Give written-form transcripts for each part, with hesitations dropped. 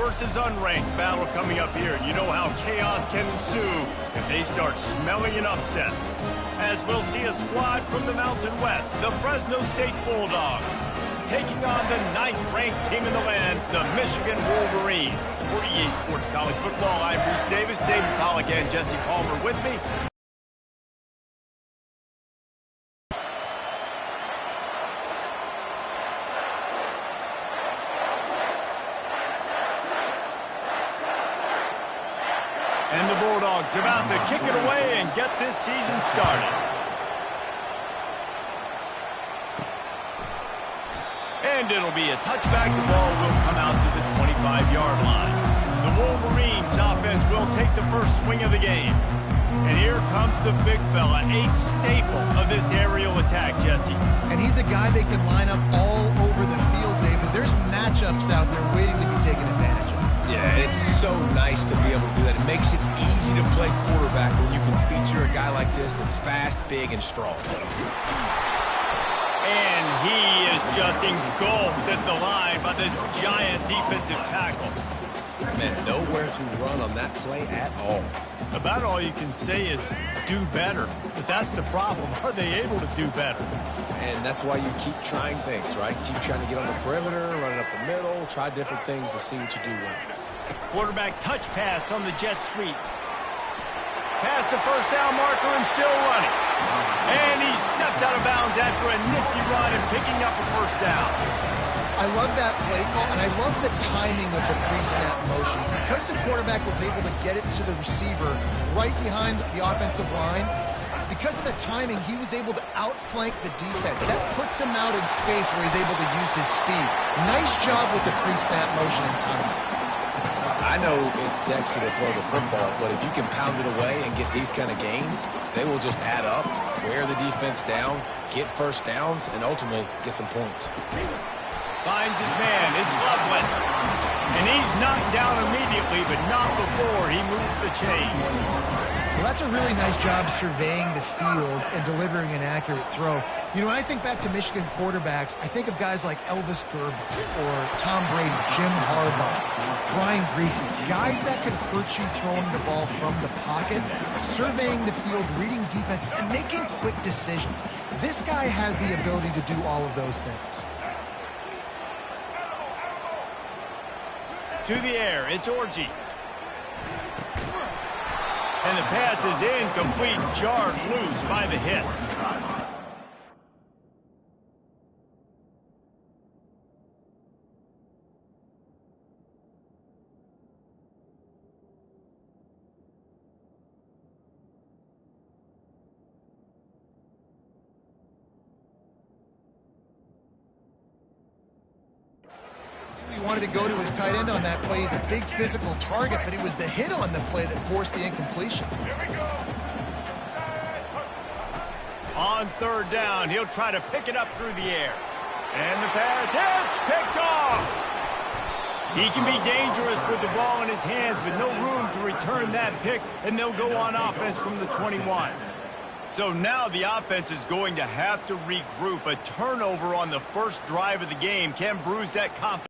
versus unranked battle coming up here. You know how chaos can ensue if they start smelling an upset. As we'll see a squad from the Mountain West, the Fresno State Bulldogs, taking on the 9th-ranked team in the land, the Michigan Wolverines. For EA Sports College Football, I'm Reese Davis, David Pollack, and Jesse Palmer with me. And the Bulldogs about to kick it away and get this season started. And it'll be a touchback. The ball will come out to the 25-yard line. The Wolverines offense will take the first swing of the game. And here comes the big fella, a staple of this aerial attack, Jesse. And he's a guy they can line up all over the field, David. There's matchups out there waiting to be taken advantage of. Yeah, and it's so nice to be able to do that. It makes it easy to play quarterback when you can feature a guy like this that's fast, big, and strong. And he is just engulfed at the line by this giant defensive tackle. Man, nowhere to run on that play at all. About all you can say is do better. But that's the problem. Are they able to do better? And that's why you keep trying things, right? Keep trying to get on the perimeter, run it up the middle, try different things to see what you do well. Quarterback touch pass on the jet sweep. Past the first down marker and still running. And he steps out of bounds after a nifty run and picking up a first down. I love that play call, and I love the timing of the pre-snap motion. Because the quarterback was able to get it to the receiver right behind the offensive line, because of the timing, he was able to outflank the defense. That puts him out in space where he's able to use his speed. Nice job with the pre-snap motion and timing. I know it's sexy to throw the football, but if you can pound it away and get these kind of gains, they will just add up, wear the defense down, get first downs, and ultimately get some points. Finds his man. It's Loveland. And he's knocked down immediately, but not before he moves the chains. Well, that's a really nice job surveying the field and delivering an accurate throw. You know, when I think back to Michigan quarterbacks, I think of guys like Elvis Gerber or Tom Brady, Jim Harbaugh, Brian Griese, guys that could hurt you throwing the ball from the pocket, surveying the field, reading defenses, and making quick decisions. This guy has the ability to do all of those things. To the air, it's Orji. And the pass is incomplete, jarred loose by the hit. Wanted to go to his tight end on that play. He's a big physical target, but it was the hit on the play that forced the incompletion. On third down, he'll try to pick it up through the air. And the pass hits, picked off. He can be dangerous with the ball in his hands, but no room to return that pick, and they'll go on offense from the 21. So now the offense is going to have to regroup. A turnover on the first drive of the game can bruise that confidence.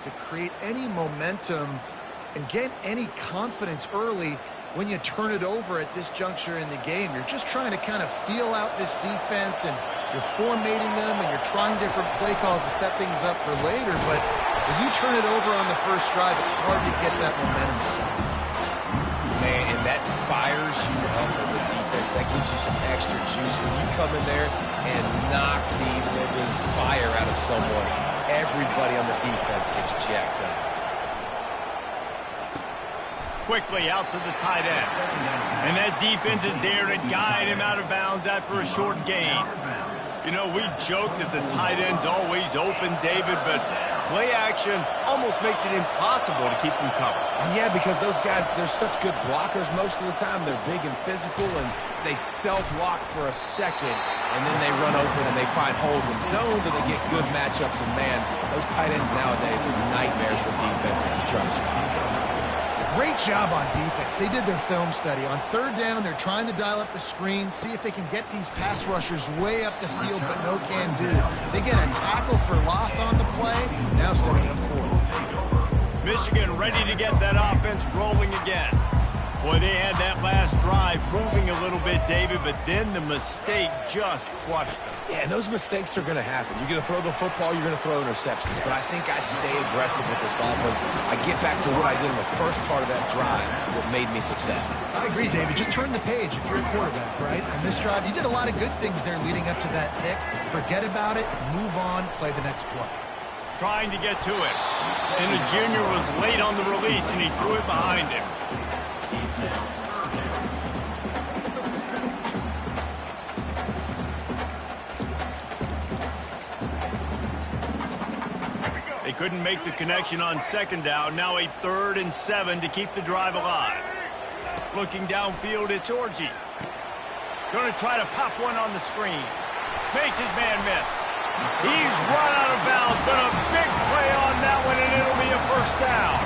To create any momentum and get any confidence early when you turn it over at this juncture in the game. You're just trying to kind of feel out this defense, and you're formatting them, and you're trying different play calls to set things up for later. But when you turn it over on the first drive, it's hard to get that momentum started. Man, and that fires you up as a defense. That gives you some extra juice when you come in there and knock the living fire out of someone. Everybody on the defense gets jacked up. Quickly out to the tight end. And that defense is there to guide him out of bounds after a short gain. You know, we joke that the tight end's always open, David, but play action almost makes it impossible to keep them covered. And yeah, because those guys, they're such good blockers most of the time. They're big and physical, and they self-block for a second, and then they run open and they find holes in zones, and they get good matchups. And man, those tight ends nowadays are nightmares for defenses to try to stop. Great job on defense. They did their film study. On third down, they're trying to dial up the screen, see if they can get these pass rushers way up the field, but no can do. They get a tackle for loss on the play, ready to get that offense rolling again. Boy, they had that last drive moving a little bit, David, but then the mistake just crushed them. Yeah, and those mistakes are going to happen. You're going to throw the football, you're going to throw interceptions. But I think I stay aggressive with this offense. I get back to what I did in the first part of that drive that made me successful. I agree, David. Just turn the page if you're a quarterback, right? On this drive, you did a lot of good things there leading up to that pick. Forget about it, move on, play the next play. Trying to get to it. And the junior was late on the release, and he threw it behind him. They couldn't make the connection on second down. Now a 3rd and 7 to keep the drive alive. Looking downfield, it's Orji. Going to try to pop one on the screen. Makes his man miss. He's run out of bounds, but a big play on that one, and it'll be a first down.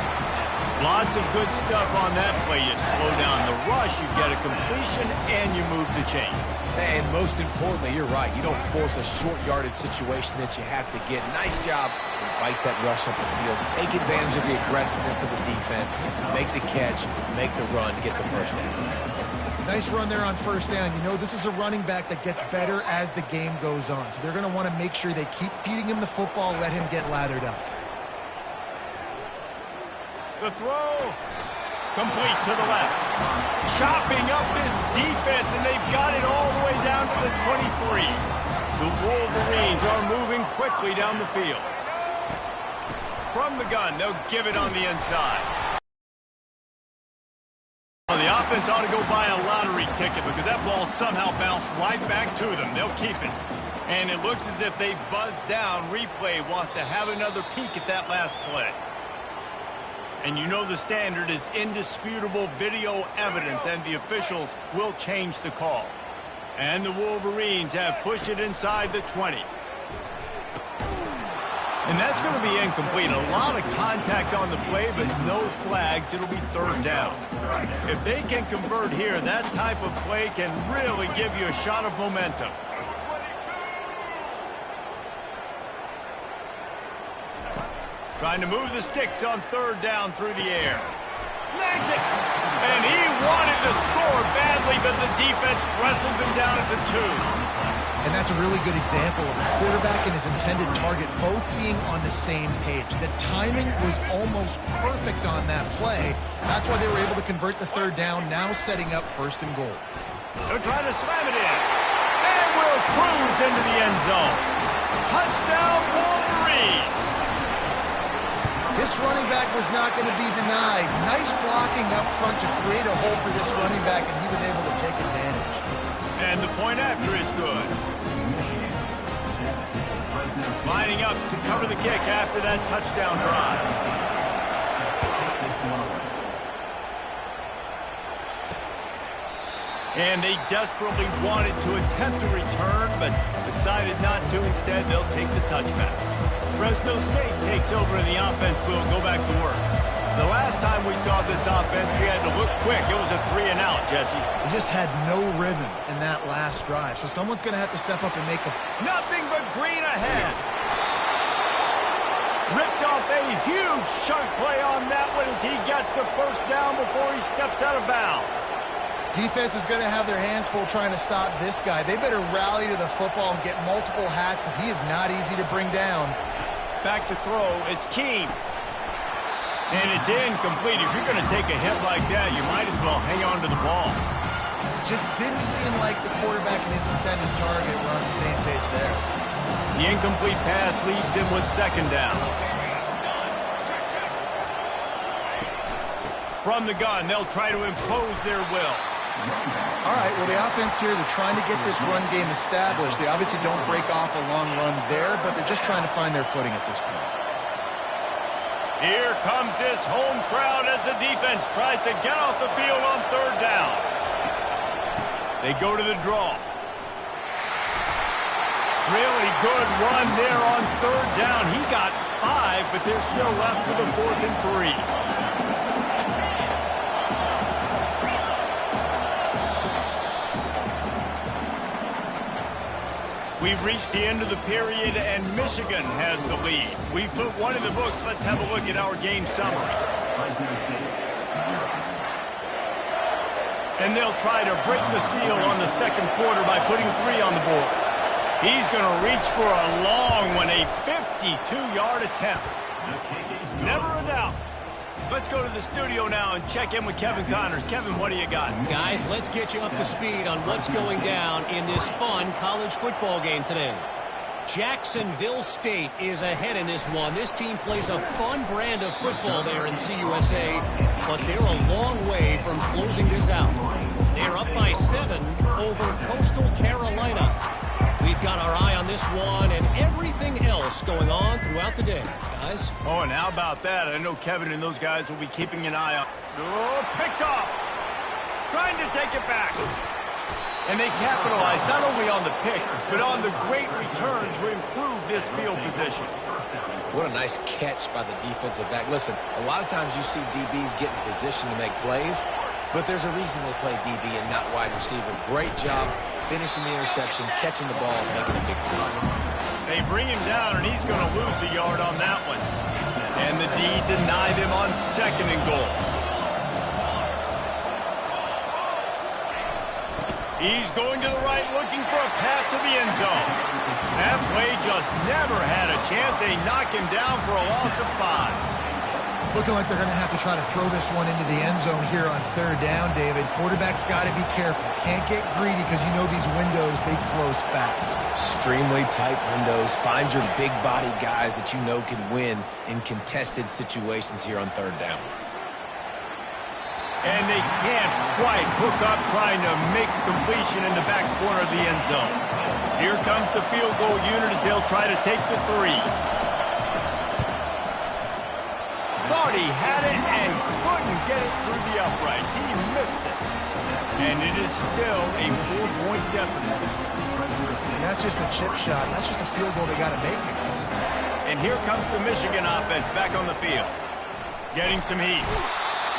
Lots of good stuff on that play. You slow down the rush, you get a completion, and you move the chains. And most importantly, you're right. You don't force a short yardage situation that you have to get. Nice job. Invite that rush up the field. Take advantage of the aggressiveness of the defense. Make the catch, make the run, get the first down. Nice run there on first down. You know, this is a running back that gets better as the game goes on. So they're going to want to make sure they keep feeding him the football, let him get lathered up. The throw, complete to the left. Chopping up this defense, and they've got it all the way down to the 23. The Wolverines are moving quickly down the field. From the gun, they'll give it on the inside. Well, the offense ought to go buy a lottery ticket because that ball somehow bounced right back to them. They'll keep it. And it looks as if they buzzed down. Replay wants to have another peek at that last play. And you know the standard is indisputable video evidence, and the officials will change the call. And the Wolverines have pushed it inside the 20. And that's going to be incomplete. A lot of contact on the play, but no flags. It'll be 3rd down. If they can convert here, that type of play can really give you a shot of momentum. Trying to move the sticks on 3rd down through the air. Snags it. And he wanted to score badly, but the defense wrestles him down at the 2. And that's a really good example of a quarterback and his intended target both being on the same page. The timing was almost perfect on that play. That's why they were able to convert the 3rd down, now setting up 1st and goal. They're trying to slam it in. And will cruise into the end zone. Touchdown, Wolverines. This running back was not going to be denied. Nice blocking up front to create a hole for this running back, and he was able to take advantage. And the point after is good. Lining up to cover the kick after that touchdown drive. And they desperately wanted to attempt a return, but decided not to. Instead, they'll take the touchback. Fresno State takes over and the offense will go back to work. The last time we saw this offense, we had to look quick. It was a 3-and-out, Jesse. They just had no rhythm in that last drive, so someone's going to have to step up and make a... Nothing but green ahead. Ripped off a huge chunk play on that one as he gets the 1st down before he steps out of bounds. Defense is going to have their hands full trying to stop this guy. They better rally to the football and get multiple hats because he is not easy to bring down. Back to throw, it's Keene. And it's incomplete. If you're going to take a hit like that, you might as well hang on to the ball. Just didn't seem like the quarterback and his intended target were on the same page there. The incomplete pass leaves him with 2nd down. From the gun, they'll try to impose their will. All right, well, the offense here, they're trying to get this run game established. They obviously don't break off a long run there, but they're just trying to find their footing at this point. Here comes this home crowd as the defense tries to get off the field on 3rd down. They go to the draw. Really good run there on 3rd down. He got 5, but they're still left with a 4th and 3. We've reached the end of the period, and Michigan has the lead. We've put one in the books. Let's have a look at our game summary. And they'll try to break the seal on the second quarter by putting 3 on the board. He's going to reach for a long one, a 52-yard attempt. Never a doubt. Let's go to the studio now and check in with Kevin Connors. Kevin, what do you got? Guys, let's get you up to speed on what's going down in this fun college football game today. Jacksonville State is ahead in this one. This team plays a fun brand of football there in CUSA, but they're a long way from closing this out. They're up by 7 over Coastal Carolina. We've got our eye on this one and everything else going on throughout the day, guys. Oh, and how about that? I know Kevin and those guys will be keeping an eye on. Oh, picked off. Trying to take it back. And they capitalized not only on the pick, but on the great return to improve this field position. What a nice catch by the defensive back. Listen, a lot of times you see DBs get in position to make plays, but there's a reason they play DB and not wide receiver. Great job finishing the interception, catching the ball, and making a big play. They bring him down, and he's going to lose a yard on that one. And the D denied him on 2nd and goal. He's going to the right, looking for a path to the end zone. That play just never had a chance. They knock him down for a loss of 5. It's looking like they're going to have to try to throw this one into the end zone here on 3rd down, David. Quarterback's got to be careful. Can't get greedy because you know these windows, they close fast. Extremely tight windows. Find your big body guys that you know can win in contested situations here on 3rd down. And they can't quite hook up trying to make a completion in the back corner of the end zone. Here comes the field goal unit as they'll try to take the 3. Thought he had it and couldn't get it through the uprights. He missed it. And it is still a 4-point deficit. And that's just a chip shot. That's just a field goal they got to make, guys. And here comes the Michigan offense back on the field. Getting some heat.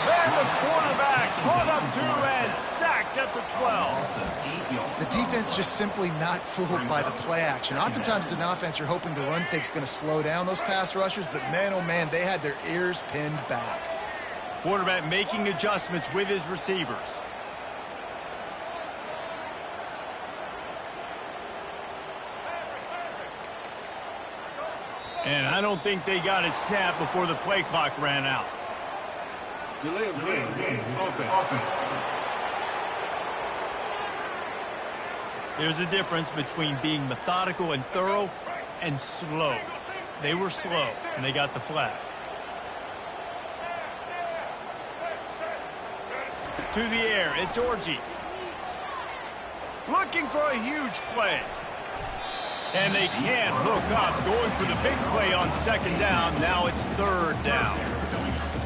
Then the quarterback caught up 2 and sacked at the 12. The defense just simply not fooled by the play action. Oftentimes, as an offense, you're hoping the run fake's going to slow down those pass rushers, but man, oh man, they had their ears pinned back. Quarterback making adjustments with his receivers. And I don't think they got it snapped before the play clock ran out. Delay of game. Offense. There's a difference between being methodical and thorough and slow. They were slow, and they got the flag. To the air, it's Orji. Looking for a huge play. And they can't hook up. Going for the big play on 2nd down. Now it's 3rd down.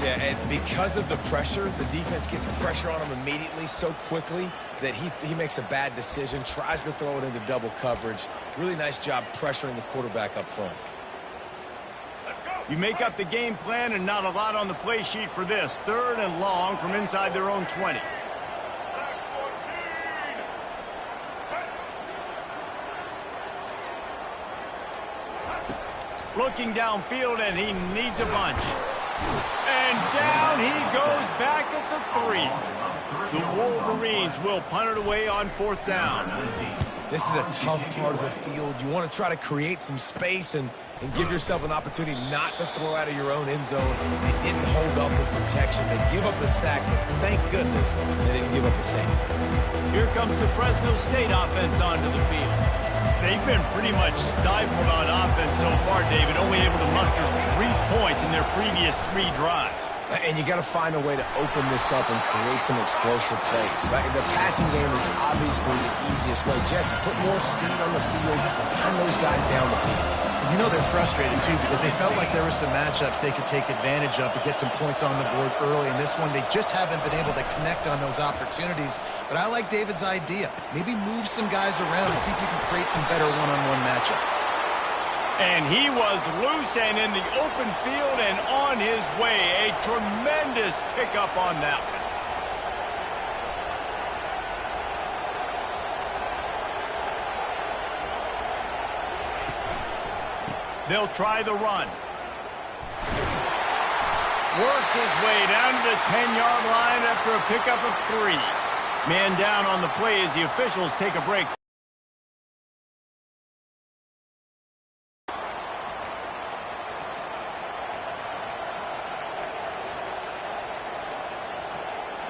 Yeah, and because of the pressure, the defense gets pressure on him immediately so quickly that he makes a bad decision, tries to throw it into double coverage. Really nice job pressuring the quarterback up front. You make up the game plan and not a lot on the play sheet for this. 3rd and long from inside their own 20. Looking downfield, and he needs a bunch. And down he goes back at the 3. The Wolverines will punt it away on 4th down. This is a tough part of the field. You want to try to create some space and give yourself an opportunity not to throw out of your own end zone. They didn't hold up with protection. They give up the sack, but thank goodness they didn't give up the safety. Here comes the Fresno State offense onto the field. They've been pretty much stifled on offense so far, David, only able to muster 3 points in their previous 3 drives. And you got to find a way to open this up and create some explosive plays. The passing game is obviously the easiest way. Jesse, put more speed on the field. Find those guys down the field. You know they're frustrated, too, because they felt like there were some matchups they could take advantage of to get some points on the board early. In this one, they just haven't been able to connect on those opportunities. But I like David's idea. Maybe move some guys around and see if you can create some better one-on-one matchups. And he was loose and in the open field and on his way. A tremendous pickup on that one. They'll try the run. Works his way down to the 10-yard line after a pickup of 3. Man down on the play as the officials take a break.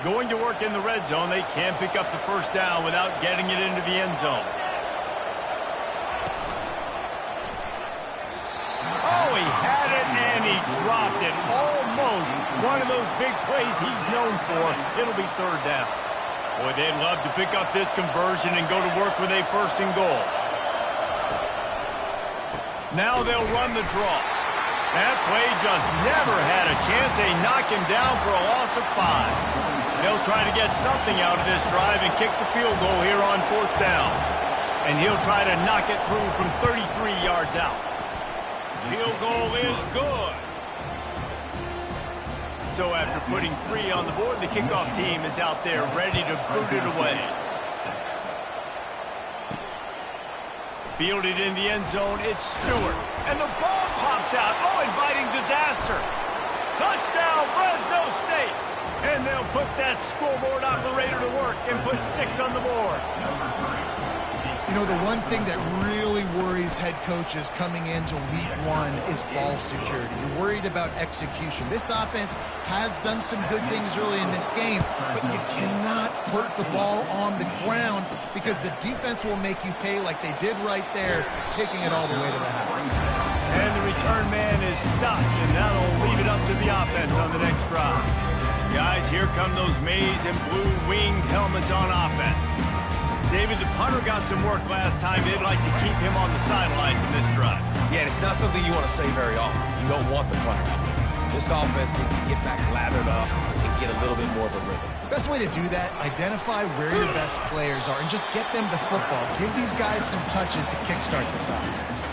Going to work in the red zone, they can't pick up the first down without getting it into the end zone. Oh, he had it and he dropped it. Almost one of those big plays he's known for. It'll be third down. Boy, they'd love to pick up this conversion and go to work with a first and goal. Now they'll run the draw. That play just never had a chance. They knock him down for a loss of 5. They'll try to get something out of this drive and kick the field goal here on fourth down. And he'll try to knock it through from 33 yards out. Field goal is good. So after putting 3 on the board, the kickoff team is out there ready to boot it away. Fielded in the end zone, it's Stewart. And the ball pops out. Oh, inviting disaster. Touchdown, Fresno State. And they'll put that scoreboard operator to work and put 6 on the board. You know, the one thing that really worries head coaches coming into week 1 is ball security. You're worried about execution. This offense has done some good things early in this game, but you cannot put the ball on the ground because the defense will make you pay like they did right there, taking it all the way to the house. And the return man is stopped, and that'll leave it up to the offense on the next drive. Guys, here come those maize and blue winged helmets on offense. David, the punter got some work last time. They'd like to keep him on the sidelines in this drive. Yeah, it's not something you want to say very often. You don't want the punter out there. This offense needs to get back lathered up and get a little bit more of a rhythm. The best way to do that, identify where your best players are and just get them the football. Give these guys some touches to kickstart this offense.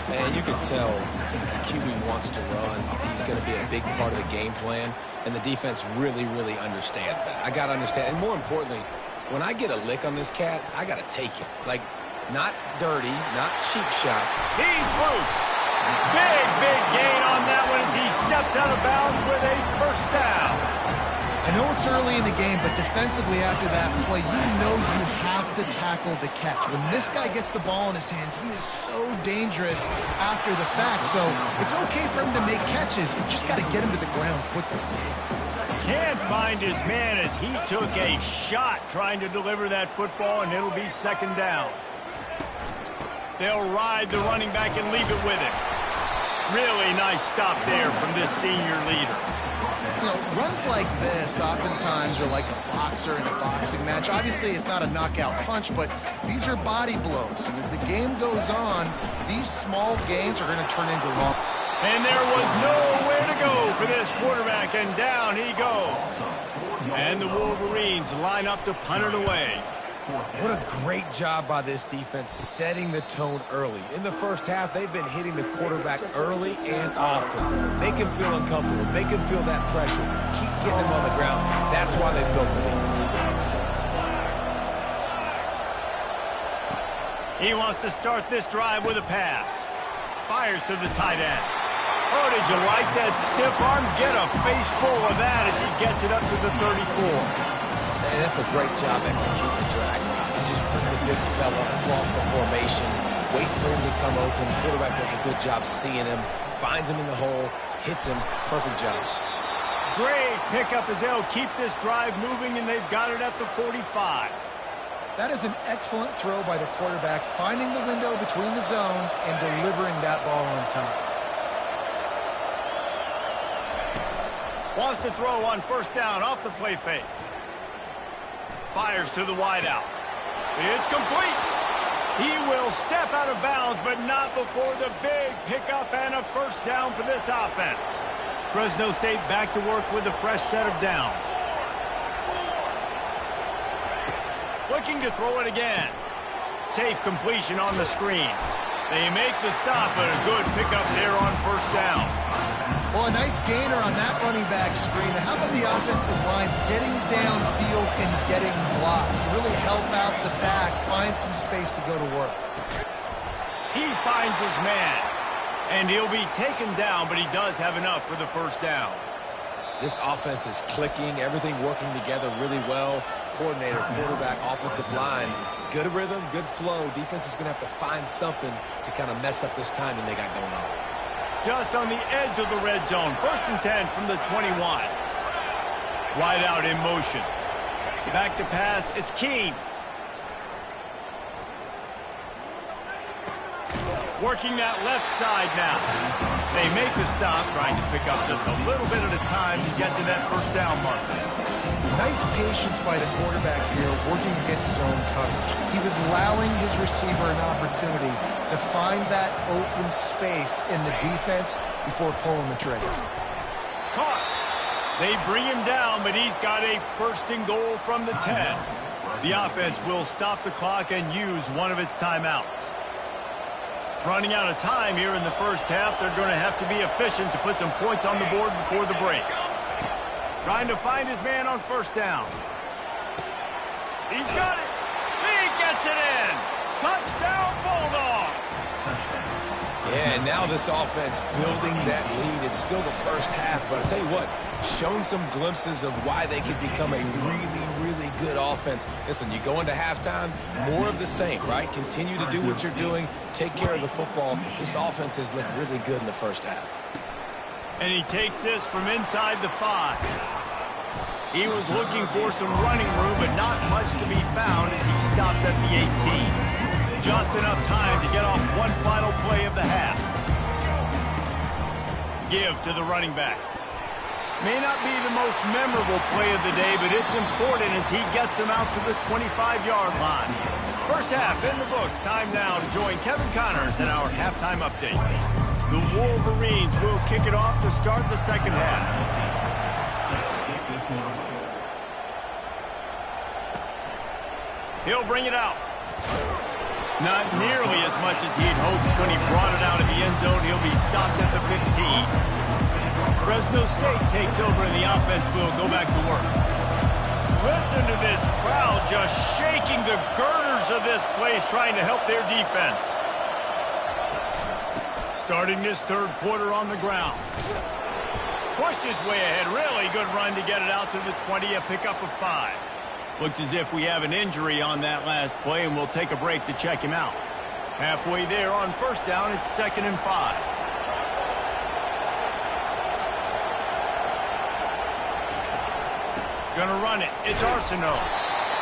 Man, you can tell the QB wants to run. He's going to be a big part of the game plan, and the defense really, really understands that. I got to understand, and more importantly, when I get a lick on this cat, I got to take it. Like, not dirty, not cheap shots. He's loose. Big gain on that one as he steps out of bounds with a first down. I know it's early in the game, but defensively after that play, you know you have to tackle the catch. When this guy gets the ball in his hands, he is so dangerous after the fact. So it's okay for him to make catches. You just got to get him to the ground quickly. Can't find his man as he took a shot trying to deliver that football, and it'll be second down. They'll ride the running back and leave it with him. Really nice stop there from this senior leader. You know, runs like this oftentimes are like a boxer in a boxing match. Obviously, it's not a knockout punch, but these are body blows. And as the game goes on, these small gains are going to turn into long. And there was nowhere to go for this quarterback, and down he goes. And the Wolverines line up to punt it away. What a great job by this defense setting the tone early. In the first half, they've been hitting the quarterback early and often. Make him feel uncomfortable. Make him feel that pressure. Keep getting him on the ground. That's why they built the lead. He wants to start this drive with a pass. Fires to the tight end. Oh, did you like that stiff arm? Get a face full of that as he gets it up to the 34. And that's a great job executing the drag route. You just bring the big fella across the formation, wait for him to come open. The quarterback does a good job seeing him, finds him in the hole, hits him. Perfect job. Great pickup as they'll keep this drive moving, and they've got it at the 45. That is an excellent throw by the quarterback, finding the window between the zones and delivering that ball on time. Wants to throw on first down off the play fake. Fires to the wideout. It's complete. He will step out of bounds, but not before the big pickup and a first down for this offense. Fresno State back to work with a fresh set of downs. Looking to throw it again. Safe completion on the screen. They make the stop, but a good pickup there on first down. Well, a nice gainer on that running back screen. How about the offensive line getting downfield and getting blocks to really help out the back, find some space to go to work? He finds his man, and he'll be taken down, but he does have enough for the first down. This offense is clicking, everything working together really well. Coordinator, quarterback, offensive line, good rhythm, good flow. Defense is going to have to find something to kind of mess up this timing they got going on. Just on the edge of the red zone. 1st and 10 from the 21. Wide out in motion. Back to pass. It's Keene. Working that left side now. They make the stop, trying to pick up just a little bit at a time to get to that 1st down mark. Nice patience by the quarterback here, working against zone coverage. He was allowing his receiver an opportunity to find that open space in the defense before pulling the trigger. Caught. They bring him down, but he's got a 1st and goal from the 10. The offense will stop the clock and use one of its timeouts. Running out of time here in the 1st half. They're going to have to be efficient to put some points on the board before the break. Trying to find his man on 1st down. He's got it. He gets it in. Touchdown, Bulldog. Yeah, and now this offense building that lead. It's still the 1st half, but I'll tell you what, shown some glimpses of why they could become a really, really good offense. Listen, you go into halftime, more of the same, right? Continue to do what you're doing, take care of the football. This offense has looked really good in the 1st half. And he takes this from inside the 5. He was looking for some running room, but not much to be found as he stopped at the 18. Just enough time to get off one final play of the half. Give to the running back. May not be the most memorable play of the day, but it's important as he gets them out to the 25-yard line. 1st half in the books. Time now to join Kevin Connors in our halftime update. The Wolverines will kick it off to start the 2nd half. He'll bring it out. Not nearly as much as he'd hoped when he brought it out of the end zone. He'll be stopped at the 15. Fresno State takes over and the offense will go back to work. Listen to this crowd just shaking the girders of this place trying to help their defense. Starting this 3rd quarter on the ground. Pushed his way ahead. Really good run to get it out to the 20, a pickup of 5. Looks as if we have an injury on that last play, and we'll take a break to check him out. Halfway there on 1st down, it's 2nd and 5. Gonna run it. It's Arsenault.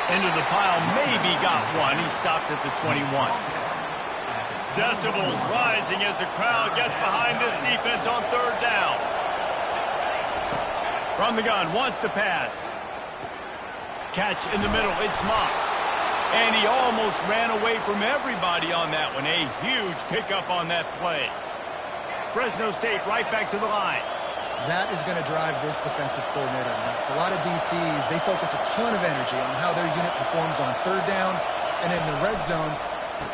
Into the pile, maybe got one. He stopped at the 21. Decibels rising as the crowd gets behind this defense on 3rd down. From the gun, wants to pass. Catch in the middle, it's Moss. And he almost ran away from everybody on that one. A huge pickup on that play. Fresno State right back to the line. That is going to drive this defensive coordinator nuts. A lot of DCs, they focus a ton of energy on how their unit performs on 3rd down and in the red zone.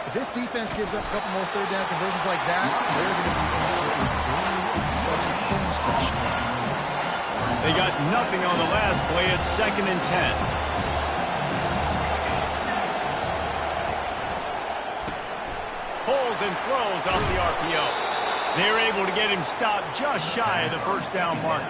If this defense gives up a couple more 3rd down conversions like that, they're going to be in for a very pleasant film session. They got nothing on the last play. It's 2nd and 10. Pulls and throws off the RPO. They're able to get him stopped just shy of the 1st down mark.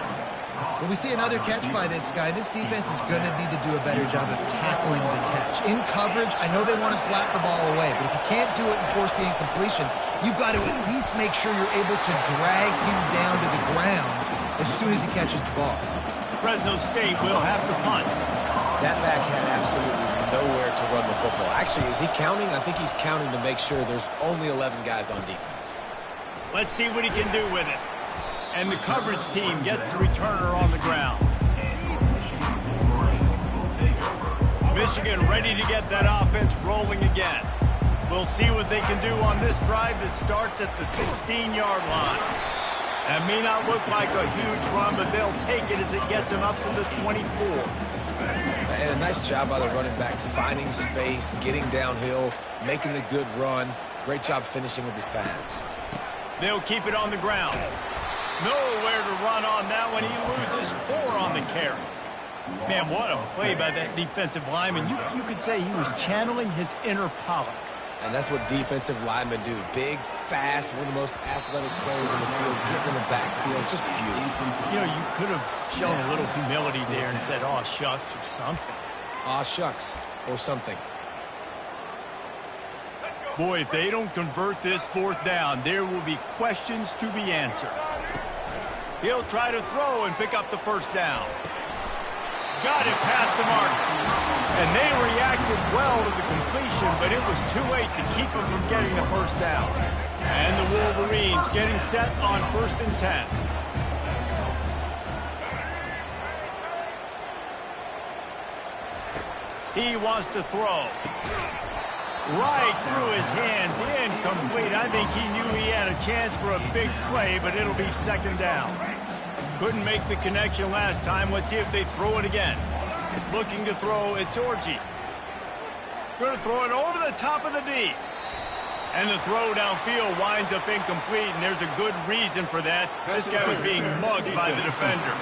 When we see another catch by this guy, this defense is going to need to do a better job of tackling the catch. In coverage, I know they want to slap the ball away, but if you can't do it and force the incompletion, you've got to at least make sure you're able to drag him down to the ground as soon as he catches the ball. Fresno State will have to punt. That back had absolutely nowhere to run the football. Actually, is he counting? I think he's counting to make sure there's only 11 guys on defense. Let's see what he can do with it. And the coverage team gets the returner on the ground. Michigan ready to get that offense rolling again. We'll see what they can do on this drive that starts at the 16-yard line. That may not look like a huge run, but they'll take it as it gets them up to the 24. And a nice job by the running back, finding space, getting downhill, making the good run. Great job finishing with his pads. They'll keep it on the ground. Nowhere to run on that one. He loses 4 on the carry. Man, what a play by that defensive lineman. You could say he was channeling his inner Pollock. And that's what defensive linemen do. Big, fast, one of the most athletic players in the field, getting in the backfield, just beautiful. You know, you could have shown a little humility there and said, "Aw, shucks," or something. Aw, shucks, or something. Boy, if they don't convert this 4th down, there will be questions to be answered. He'll try to throw and pick up the 1st down. Got it past the mark. And they reacted well to the completion, but it was too late to keep them from getting the 1st down. And the Wolverines getting set on 1st and 10. He wants to throw. Right through his hands, incomplete. I think he knew he had a chance for a big play, but it'll be 2nd down. Couldn't make the connection last time. Let's see if they throw it again. Looking to throw, it's Orji. Going to throw it over the top of the D. And the throw downfield winds up incomplete, and there's a good reason for that. This guy was being mugged by the defender.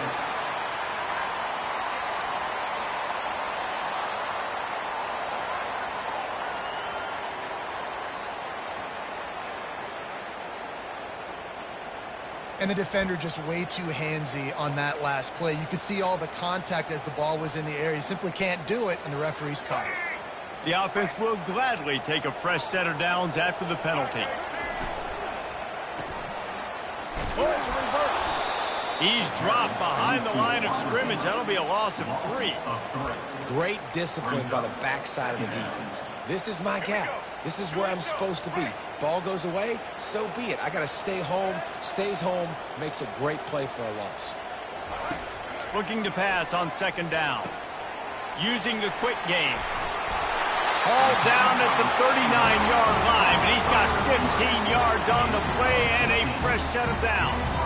And the defender just way too handsy on that last play. You could see all the contact as the ball was in the air. He simply can't do it, and the referee's caught it. The offense will gladly take a fresh set of downs after the penalty. Oh, it's a reverse. He's dropped behind the line of scrimmage. That'll be a loss of 3. Great discipline by the backside of the defense. This is my gap. This is where I'm supposed to be. Ball goes away, so be it. I got to stay home, stays home, makes a great play for a loss. Looking to pass on 2nd down. Using the quick game. Hauled down at the 39-yard line, but he's got 15 yards on the play and a fresh set of downs.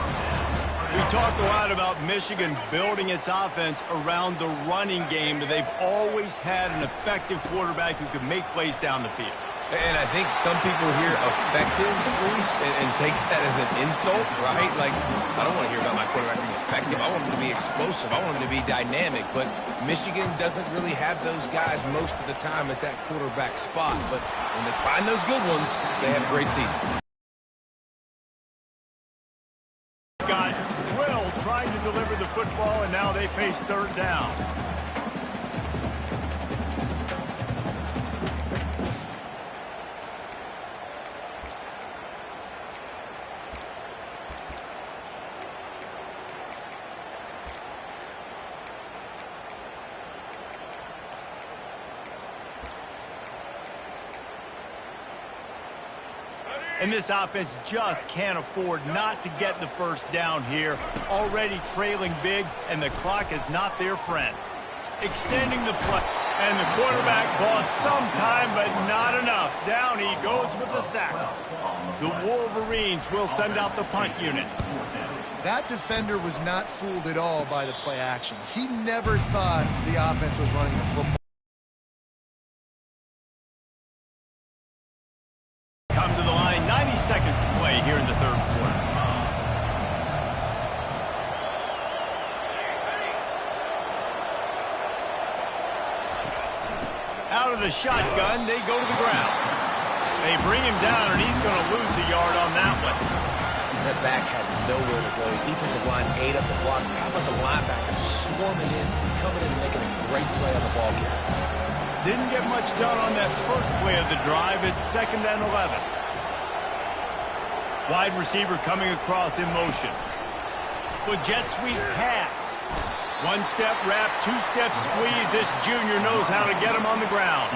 We talked a lot about Michigan building its offense around the running game, but they've always had an effective quarterback who can make plays down the field. And I think some people hear effective, Reese, and take that as an insult, right? Like, I don't want to hear about my quarterback being effective. I want him to be explosive. I want him to be dynamic. But Michigan doesn't really have those guys most of the time at that quarterback spot. But when they find those good ones, they have great seasons. Got Will trying to deliver the football, and now they face 3rd down. And this offense just can't afford not to get the 1st down here. Already trailing big, and the clock is not their friend. Extending the play, and the quarterback bought some time, but not enough. Down he goes with the sack. The Wolverines will send out the punt unit. That defender was not fooled at all by the play action. He never thought the offense was running the football. Come to the line, 90 seconds to play here in the 3rd quarter. Out of the shotgun, they go to the ground. They bring him down, and he's going to lose a yard on that one. That back had nowhere to go. The defensive line ate up the blocks. How about the linebackers swarming in, coming in and making a great play on the ball carrier? Didn't get much done on that first play of the drive. It's 2nd and 11. Wide receiver coming across in motion. With jet sweep pass. 1-step wrap, 2-step squeeze. This junior knows how to get him on the ground.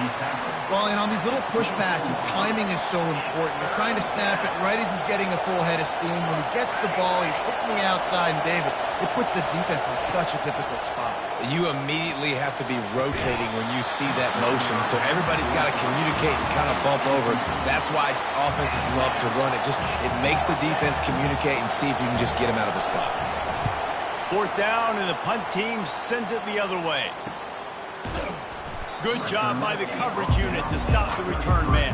Well, and on these little push passes, timing is so important. You're trying to snap it right as he's getting a full head of steam. When he gets the ball, he's hitting the outside, and David, it puts the defense in such a difficult spot. You immediately have to be rotating when you see that motion, so everybody's got to communicate and kind of bump over. That's why offenses love to run it. It makes the defense communicate and see if you can just get him out of the spot. 4th down, and the punt team sends it the other way. Good job by the coverage unit to stop the return man.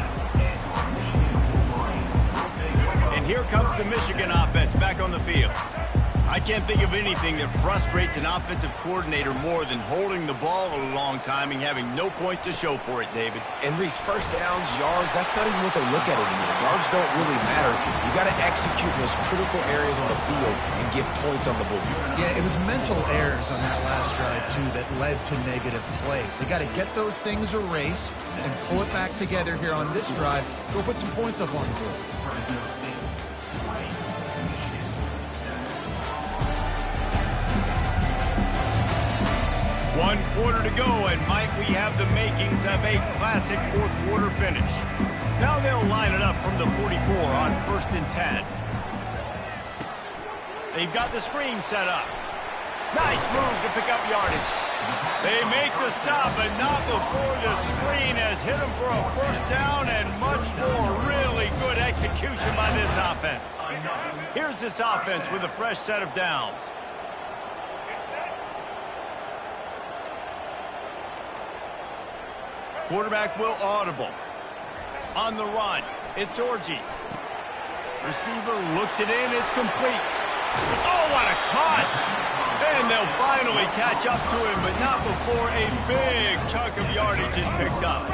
And here comes the Michigan offense back on the field. I can't think of anything that frustrates an offensive coordinator more than holding the ball a long time and having no points to show for it, David. And Reese, first downs, yards, that's not even what they look at anymore. Yards don't really matter. You got to execute in those critical areas on the field and get points on the board. Yeah, it was mental errors on that last drive, too, that led to negative plays. They got to get those things erased and pull it back together here on this drive. Go put some points up on the board. One quarter to go, and might we have the makings of a classic fourth quarter finish. Now they'll line it up from the 44 on 1st and 10. They've got the screen set up. Nice move to pick up yardage. They make the stop, but not before the screen has hit them for a first down and much more. Really good execution by this offense. Here's this offense with a fresh set of downs. Quarterback will audible. On the run, it's Orji. Receiver looks it in, it's complete. Oh, what a cut! And they'll finally catch up to him, but not before a big chunk of yardage is picked up.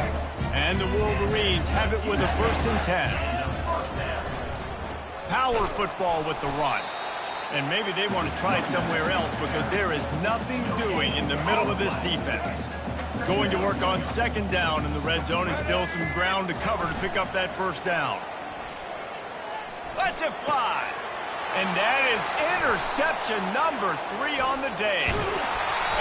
And the Wolverines have it with a 1st and 10. Power football with the run. And maybe they want to try somewhere else because there is nothing doing in the middle of this defense. Going to work on 2nd down in the red zone, and still some ground to cover to pick up that 1st down. Lets it fly. And that is interception number 3 on the day.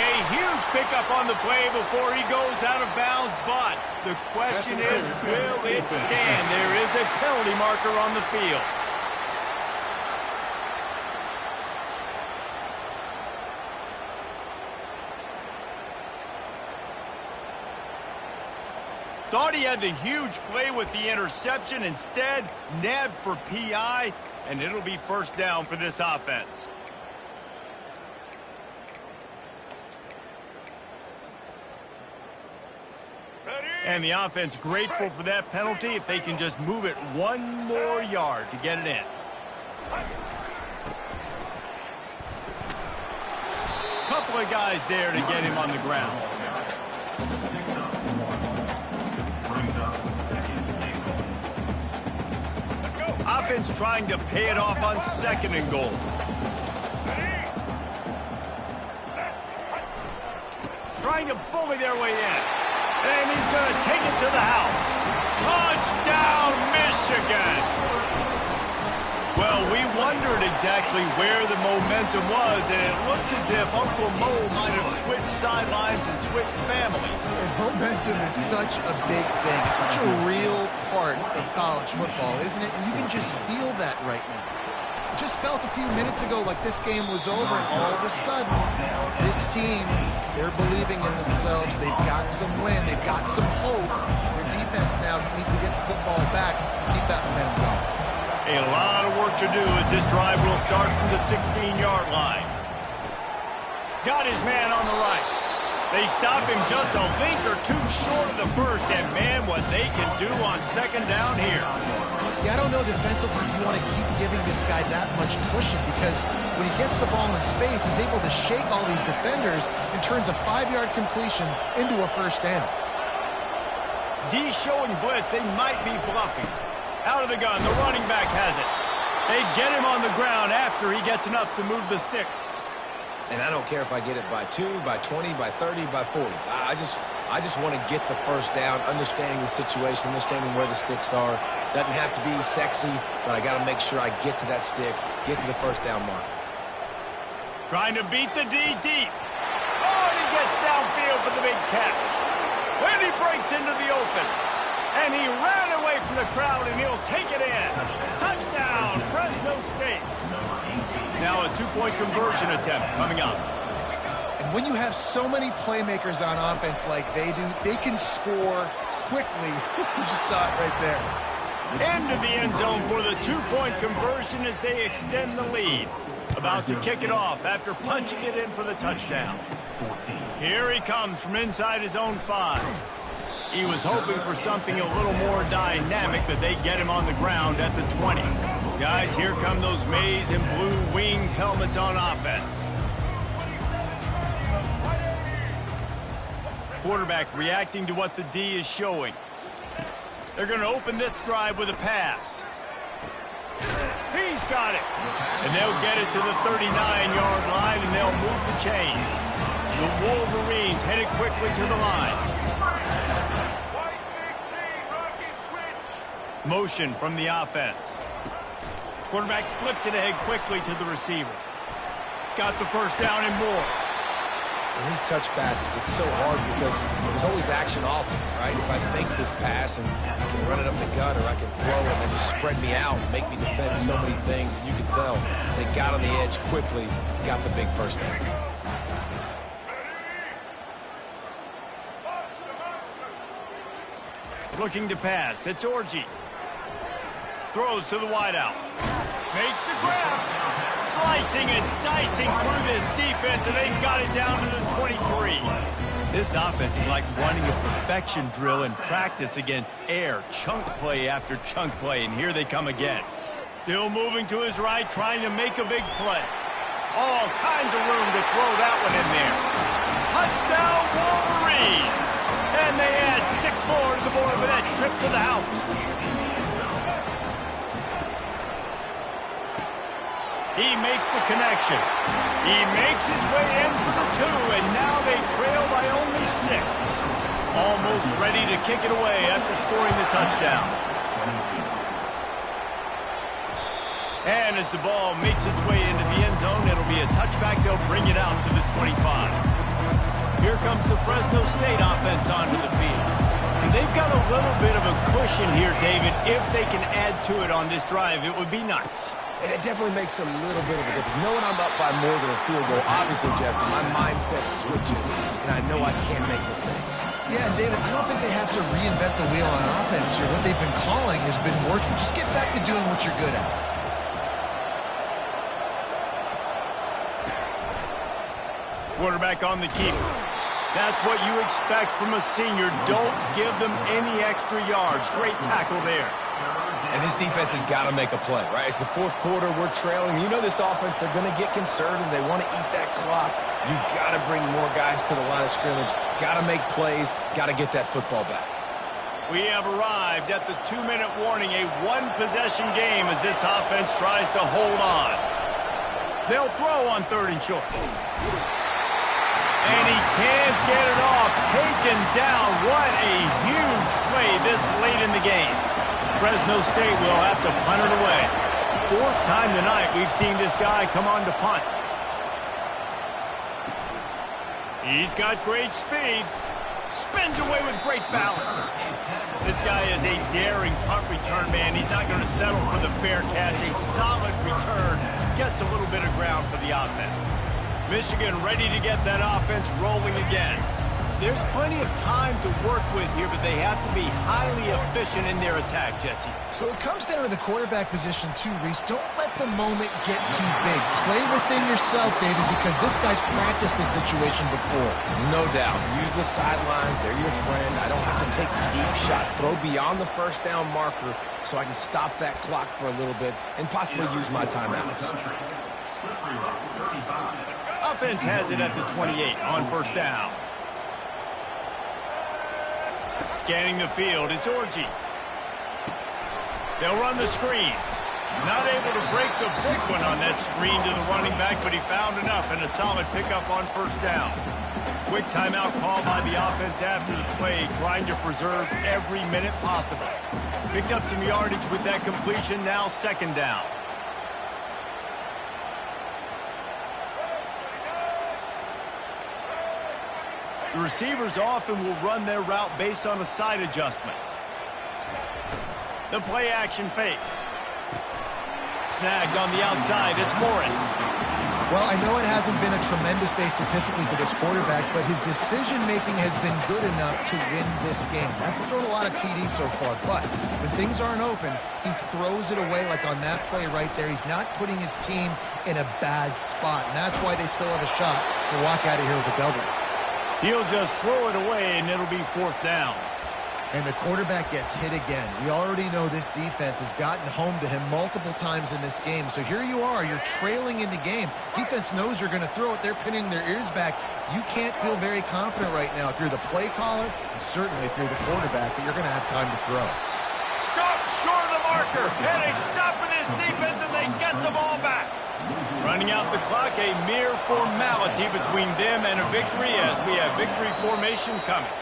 A huge pickup on the play before he goes out of bounds, but the question is, will it stand? There is a penalty marker on the field. Thought he had the huge play with the interception. Instead, nabbed for PI, and it'll be 1st down for this offense. And the offense grateful for that penalty if they can just move it 1 more yard to get it in. Couple of guys there to get him on the ground. Offense trying to pay it off on 2nd and goal. Trying to bully their way in. And he's going to take it to the house. Touchdown, Michigan! Well, we wondered exactly where the momentum was, and it looks as if Uncle Mo might have switched sidelines and switched families. And momentum is such a big thing. It's such a real part of college football, isn't it? And you can just feel that right now. It just felt a few minutes ago like this game was over, and all of a sudden, this team, they're believing in themselves. They've got some wind. They've got some hope. Their defense now needs to get the football back and keep that momentum going. A lot of work to do as this drive will start from the 16-yard line. Got his man on the right. They stop him just a link or two short of the first, and man, what they can do on 2nd down here. Yeah, I don't know defensively if you want to keep giving this guy that much cushion, because when he gets the ball in space, he's able to shake all these defenders and turns a 5-yard completion into a 1st down. D showing blitz, they might be bluffing. Out of the gun, the running back has it. They get him on the ground after he gets enough to move the sticks. And I don't care if I get it by 2, by 20, by 30, by 40. I just want to get the 1st down, understanding the situation, understanding where the sticks are. Doesn't have to be sexy, but I got to make sure I get to that stick, get to the 1st down mark. Trying to beat the D deep. Oh, and he gets downfield for the big catch. When he breaks into the open. And he ran away from the crowd, and he'll take it in. Touchdown, Fresno State. Now a 2-point conversion attempt coming up. And when you have so many playmakers on offense like they do, they can score quickly. You just saw it right there. Into the end zone for the 2-point conversion as they extend the lead. About to kick it off after punching it in for the touchdown. Here he comes from inside his own 5. He was hoping for something a little more dynamic, but they get him on the ground at the 20. Guys, here come those maize and blue winged helmets on offense. Quarterback reacting to what the D is showing. They're going to open this drive with a pass. He's got it. And they'll get it to the 39-yard line, and they'll move the chains. The Wolverines headed quickly to the line. Motion from the offense. Quarterback flips it ahead quickly to the receiver. Got the first down and more. In these touch passes, it's so hard because there's always action off it, right? If I fake this pass and I can run it up the gut, or I can throw it and then just spread me out and make me defend so many things, and you can tell they got on the edge quickly, got the big first down. Looking to pass. It's Orji. Throws to the wideout. Makes the grab. Slicing and dicing through this defense, and they've got it down to the 23. This offense is like running a perfection drill in practice against air. Chunk play after chunk play, and here they come again. Still moving to his right, trying to make a big play. All kinds of room to throw that one in there. Touchdown, Wolverines! And they add 6 more to the board with that trip to the house. He makes the connection. He makes his way in for the 2, and now they trail by only 6. Almost ready to kick it away after scoring the touchdown. And as the ball makes its way into the end zone, it'll be a touchback. They'll bring it out to the 25. Here comes the Fresno State offense onto the field. And they've got a little bit of a cushion here, David. If they can add to it on this drive, it would be nice. And it definitely makes a little bit of a difference. Knowing I'm up by more than a field goal, obviously, Jesse, my mindset switches, and I know I can't make mistakes. Yeah, and David, I don't think they have to reinvent the wheel on offense here. What they've been calling has been working. Just get back to doing what you're good at. Quarterback on the keeper. That's what you expect from a senior. Don't give them any extra yards. Great tackle there. And this defense has got to make a play, right? It's the 4th quarter. We're trailing. You know this offense, they're going to get conservative. They want to eat that clock. You got to bring more guys to the line of scrimmage. Got to make plays. Got to get that football back. We have arrived at the 2-minute warning, a 1-possession game as this offense tries to hold on. They'll throw on 3rd and short. And he can't get it off. Taken down. What a huge play this late in the game. Fresno State will have to punt it away. 4th time tonight we've seen this guy come on to punt. He's got great speed. Spins away with great balance. This guy is a daring punt return man. He's not going to settle for the fair catch. A solid return. Gets a little bit of ground for the offense. Michigan ready to get that offense rolling again. There's plenty of time to work with here, but they have to be highly efficient in their attack, Jesse. So it comes down to the quarterback position too, Reese. Don't let the moment get too big. Play within yourself, David, because this guy's practiced this situation before. No doubt. Use the sidelines. They're your friend. I don't have to take deep shots. Throw beyond the first down marker so I can stop that clock for a little bit and possibly use my timeouts. Offense has it at the 28 on 1st down. Scanning the field, it's Orji. They'll run the screen. Not able to break the quick one on that screen to the running back, but he found enough and a solid pickup on 1st down. Quick timeout call by the offense after the play, trying to preserve every minute possible. Picked up some yardage with that completion, now 2nd down. The receivers often will run their route based on a side adjustment. The play action fake. Snagged on the outside, it's Morris. Well, I know it hasn't been a tremendous day statistically for this quarterback, but his decision-making has been good enough to win this game. He hasn't thrown a lot of TDs so far, but when things aren't open, he throws it away like on that play right there. He's not putting his team in a bad spot, and that's why they still have a shot to walk out of here with a W. He'll just throw it away, and it'll be 4th down. And the quarterback gets hit again. We already know this defense has gotten home to him multiple times in this game. So here you are, you're trailing in the game. Defense knows you're going to throw it. They're pinning their ears back. You can't feel very confident right now if you're the play caller, and certainly if you're the quarterback, that you're going to have time to throw. Stop short of the marker, and they stop with this defense, and they get the ball back. Running out the clock, a mere formality between them and a victory as we have victory formation coming.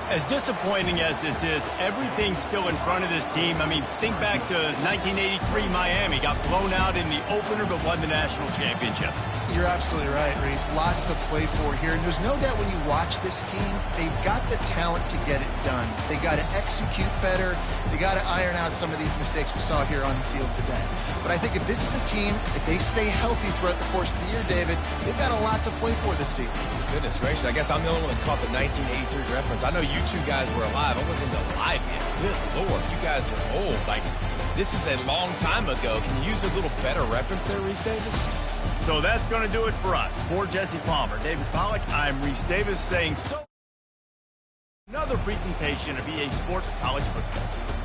As disappointing as this is, everything's still in front of this team. I mean, think back to 1983 Miami. Got blown out in the opener but won the national championship. You're absolutely right, Reese. Lots to play for here. And there's no doubt when you watch this team, they've got the talent to get it done. They got to execute better. They got to iron out some of these mistakes we saw here on the field today. But I think if this is a team, if they stay healthy throughout the course of the year, David, they've got a lot to play for this season. Goodness gracious, I guess I'm the only one that caught the 1983 reference. I know you two guys were alive. I wasn't alive yet. Good Lord, you guys are old. Like, this is a long time ago. Can you use a little better reference there, Reese Davis? So that's going to do it for us. For Jesse Palmer, David Pollack, I'm Reese Davis saying so. Another presentation of EA Sports College Football.